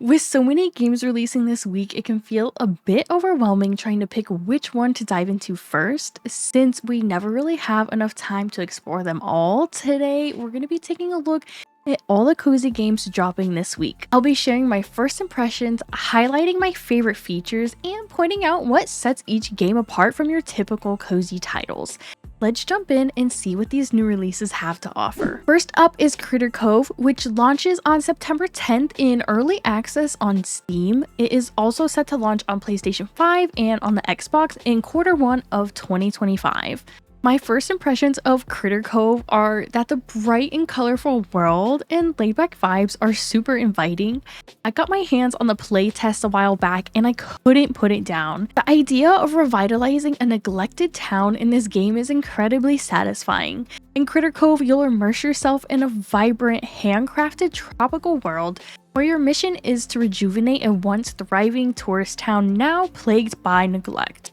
With so many games releasing this week, it can feel a bit overwhelming trying to pick which one to dive into first. Since we never really have enough time to explore them all, today we're going to be taking a look at all the cozy games dropping this week. I'll be sharing my first impressions, highlighting my favorite features, and pointing out what sets each game apart from your typical cozy titles. Let's jump in and see what these new releases have to offer. First up is Critter Cove, which launches on September 10th in early access on Steam. It is also set to launch on PlayStation 5 and on the Xbox in Q1 of 2025. My first impressions of Critter Cove are that the bright and colorful world and laid-back vibes are super inviting. I got my hands on the playtest a while back and I couldn't put it down. The idea of revitalizing a neglected town in this game is incredibly satisfying. In Critter Cove, you'll immerse yourself in a vibrant, handcrafted tropical world where your mission is to rejuvenate a once thriving tourist town now plagued by neglect.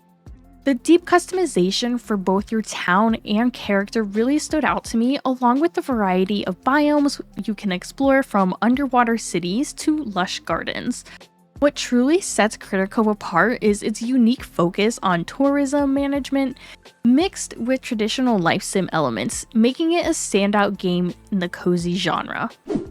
The deep customization for both your town and character really stood out to me, along with the variety of biomes you can explore from underwater cities to lush gardens. What truly sets Critter Cove apart is its unique focus on tourism management mixed with traditional life sim elements, making it a standout game in the cozy genre.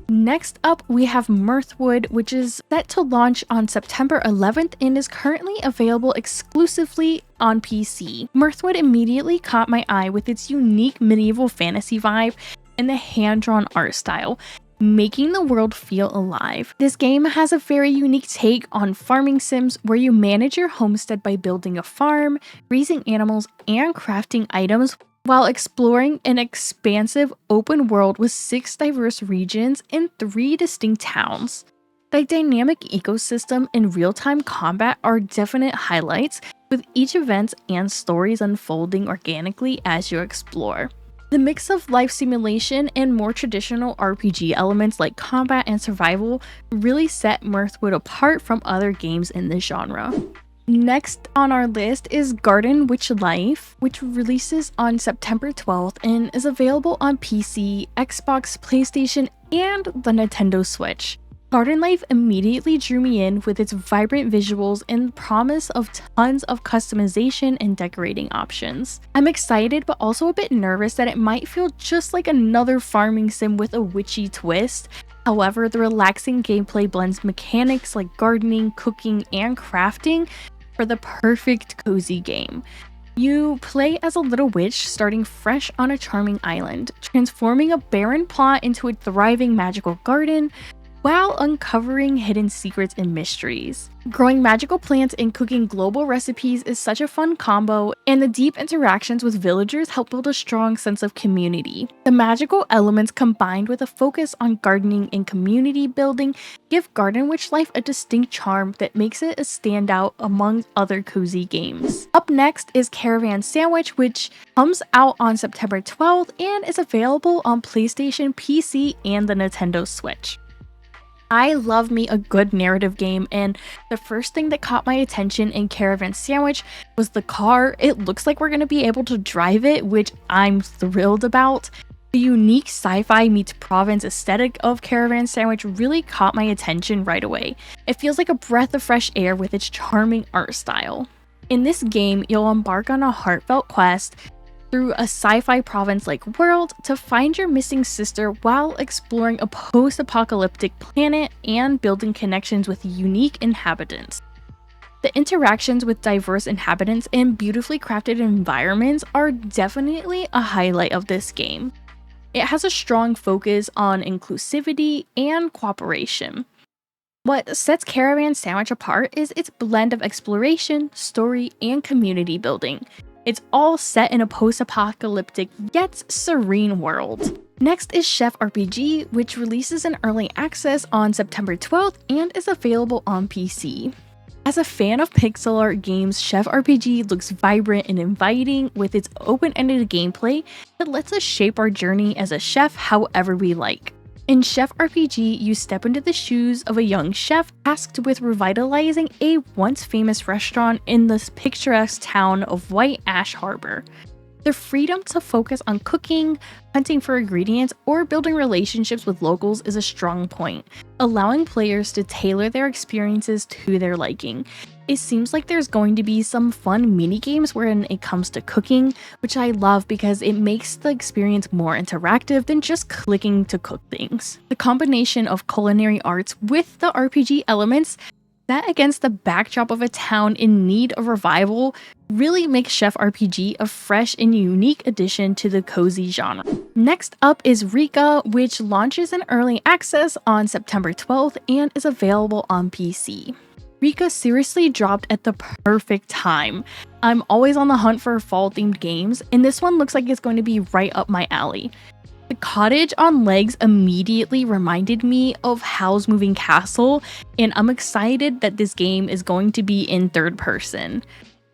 Next up, we have Mirthwood, which is set to launch on September 11th and is currently available exclusively on PC. Mirthwood immediately caught my eye with its unique medieval fantasy vibe and the hand-drawn art style, making the world feel alive. This game has a very unique take on farming sims where you manage your homestead by building a farm, raising animals, and crafting items while exploring an expansive open world with 6 diverse regions and 3 distinct towns. The dynamic ecosystem and real-time combat are definite highlights, with each event and stories unfolding organically as you explore. The mix of life simulation and more traditional RPG elements like combat and survival really set Mirthwood apart from other games in this genre. Next on our list is Garden Witch Life, which releases on September 12th and is available on PC, Xbox, PlayStation, and the Nintendo Switch. Garden Life immediately drew me in with its vibrant visuals and promise of tons of customization and decorating options. I'm excited but also a bit nervous that it might feel just like another farming sim with a witchy twist. However, the relaxing gameplay blends mechanics like gardening, cooking, and crafting for the perfect cozy game. You play as a little witch starting fresh on a charming island, transforming a barren plot into a thriving magical garden, while uncovering hidden secrets and mysteries. Growing magical plants and cooking global recipes is such a fun combo, and the deep interactions with villagers help build a strong sense of community. The magical elements combined with a focus on gardening and community building give Garden Witch Life a distinct charm that makes it a standout among other cozy games. Up next is Caravan SandWitch, which comes out on September 12th and is available on PlayStation, PC, and the Nintendo Switch. I love me a good narrative game, and the first thing that caught my attention in Caravan SandWitch was the car. It looks like we're going to be able to drive it, which I'm thrilled about. The unique sci-fi meets province aesthetic of Caravan SandWitch really caught my attention right away. It feels like a breath of fresh air with its charming art style. In this game, you'll embark on a heartfelt quest through a sci-fi province-like world to find your missing sister while exploring a post-apocalyptic planet and building connections with unique inhabitants. The interactions with diverse inhabitants and beautifully crafted environments are definitely a highlight of this game. It has a strong focus on inclusivity and cooperation. What sets Caravan SandWitch apart is its blend of exploration, story, and community building. It's all set in a post-apocalyptic yet serene world. Next is Chef RPG, which releases in early access on September 12th and is available on PC. As a fan of pixel art games, Chef RPG looks vibrant and inviting with its open-ended gameplay that lets us shape our journey as a chef however we like. In Chef RPG, you step into the shoes of a young chef tasked with revitalizing a once famous restaurant in the picturesque town of White Ash Harbor. The freedom to focus on cooking, hunting for ingredients, or building relationships with locals is a strong point, allowing players to tailor their experiences to their liking. It seems like there's going to be some fun mini games when it comes to cooking, which I love because it makes the experience more interactive than just clicking to cook things. The combination of culinary arts with the RPG elements set against the backdrop of a town in need of revival really makes Chef RPG a fresh and unique addition to the cozy genre. Next up is REKA, which launches in early access on September 12th and is available on PC. REKA seriously dropped at the perfect time. I'm always on the hunt for fall-themed games, and this one looks like it's going to be right up my alley. The cottage on legs immediately reminded me of Howl's Moving Castle, and I'm excited that this game is going to be in third person.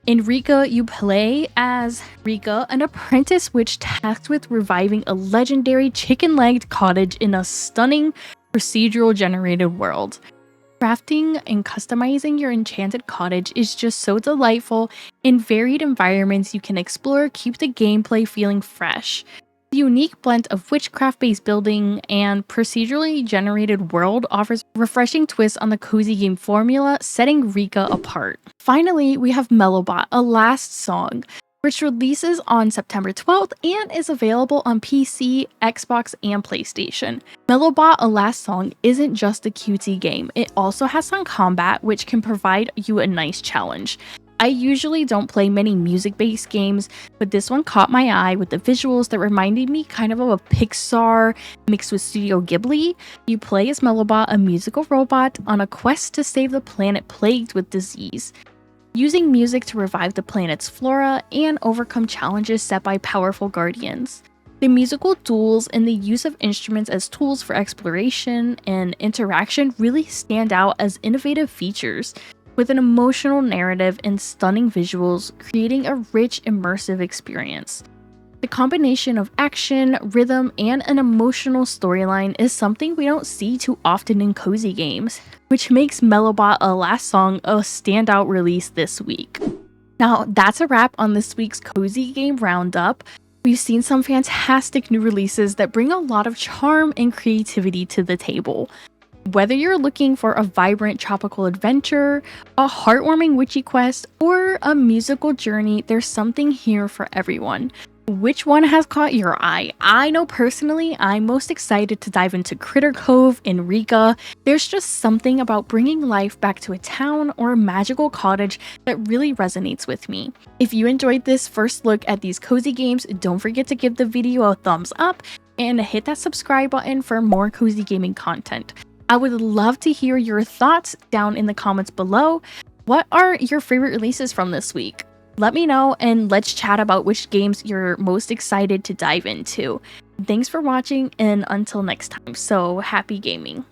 In REKA, you play as REKA, an apprentice witch tasked with reviving a legendary chicken-legged cottage in a stunning procedural generated world. Crafting and customizing your enchanted cottage is just so delightful, and varied environments you can explore keep the gameplay feeling fresh. The unique blend of witchcraft-based building and procedurally generated world offers a refreshing twist on the cozy game formula, setting REKA apart. Finally, we have Melobot, A Last Song, which releases on September 12th and is available on PC, Xbox, and PlayStation. Melobot, A Last Song isn't just a cutesy game, it also has some combat which can provide you a nice challenge. I usually don't play many music-based games, but this one caught my eye with the visuals that reminded me kind of a Pixar mixed with Studio Ghibli. You play as Melobot, a musical robot, on a quest to save the planet plagued with disease, using music to revive the planet's flora and overcome challenges set by powerful guardians. The musical duels and the use of instruments as tools for exploration and interaction really stand out as innovative features, with an emotional narrative and stunning visuals creating a rich, immersive experience. The combination of action, rhythm, and an emotional storyline is something we don't see too often in cozy games, which makes Melobot, A Last Song a standout release this week. Now, that's a wrap on this week's cozy game roundup. We've seen some fantastic new releases that bring a lot of charm and creativity to the table. Whether you're looking for a vibrant tropical adventure, a heartwarming witchy quest, or a musical journey, there's something here for everyone. Which one has caught your eye? I know personally, I'm most excited to dive into Critter Cove in REKA. There's just something about bringing life back to a town or a magical cottage that really resonates with me. If you enjoyed this first look at these cozy games, don't forget to give the video a thumbs up and hit that subscribe button for more cozy gaming content. I would love to hear your thoughts down in the comments below. What are your favorite releases from this week? Let me know and let's chat about which games you're most excited to dive into. Thanks for watching, and until next time, so happy gaming.